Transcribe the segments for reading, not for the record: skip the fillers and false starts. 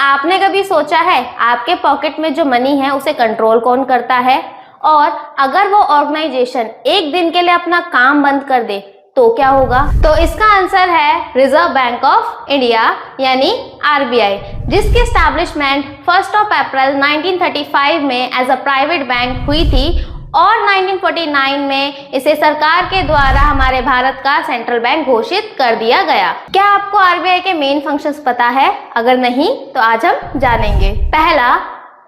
आपने कभी सोचा है आपके पॉकेट में जो मनी है उसे कंट्रोल कौन करता है? और अगर वो ऑर्गेनाइजेशन एक दिन के लिए अपना काम बंद कर दे तो क्या होगा? तो इसका आंसर है रिजर्व बैंक ऑफ इंडिया यानी आरबीआई, जिसकी एस्टैब्लिशमेंट 1 अप्रैल 1935 में एज अ प्राइवेट बैंक हुई थी और 1949 में इसे सरकार के द्वारा हमारे भारत का सेंट्रल बैंक घोषित कर दिया गया। क्या आपको आरबीआई के मेन फंक्शंस पता है? अगर नहीं तो आज हम जानेंगे। पहला,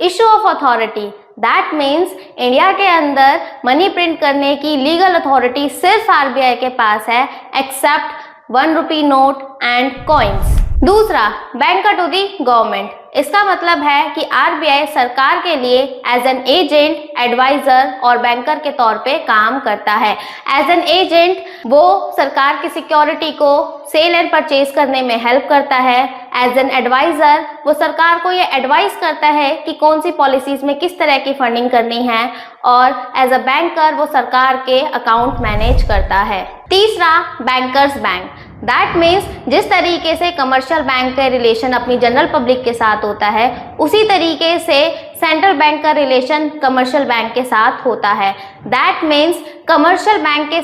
issue of authority, that means India के अंदर मनी प्रिंट करने की लीगल अथॉरिटी सिर्फ आरबीआई के पास है except 1 rupee note and coins. दूसरा, बैंकर टू दी गवर्नमेंट, इसका मतलब है कि आरबीआई सरकार के लिए एज एन एजेंट, एडवाइजर और बैंकर के तौर पे काम करता है। एज एन एजेंट वो सरकार की सिक्योरिटी को सेल एंड परचेज करने में हेल्प करता है। एज एन एडवाइजर वो सरकार को ये एडवाइस करता है कि कौन सी पॉलिसीज में किस तरह की फंडिंग करनी है। और एज अ बैंकर वो सरकार के अकाउंट मैनेज करता है। तीसरा, बैंकर्स बैंक, दैट मीन्स जिस तरीके से कमर्शियल बैंक का रिलेशन अपनी जनरल पब्लिक के साथ होता है उसी तरीके से सेंट्रल बैंक का रिलेशन कमर्शियल बैंक के साथ होता है। दैट मीन्स कमर्शियल बैंक के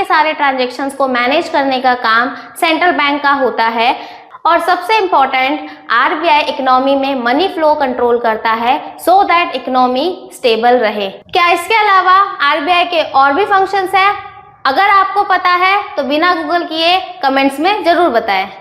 सारे ट्रांजेक्शन्स को मैनेज करने का काम सेंट्रल बैंक का होता है। और सबसे इम्पॉर्टेंट, आरबीआई इकोनॉमी में मनी फ्लो कंट्रोल करता है सो दैट इकोनॉमी स्टेबल रहे। क्या इसके अलावा आरबीआई के और भी फंक्शंस हैं? अगर आपको पता है तो बिना गूगल किए कमेंट्स में जरूर बताएं।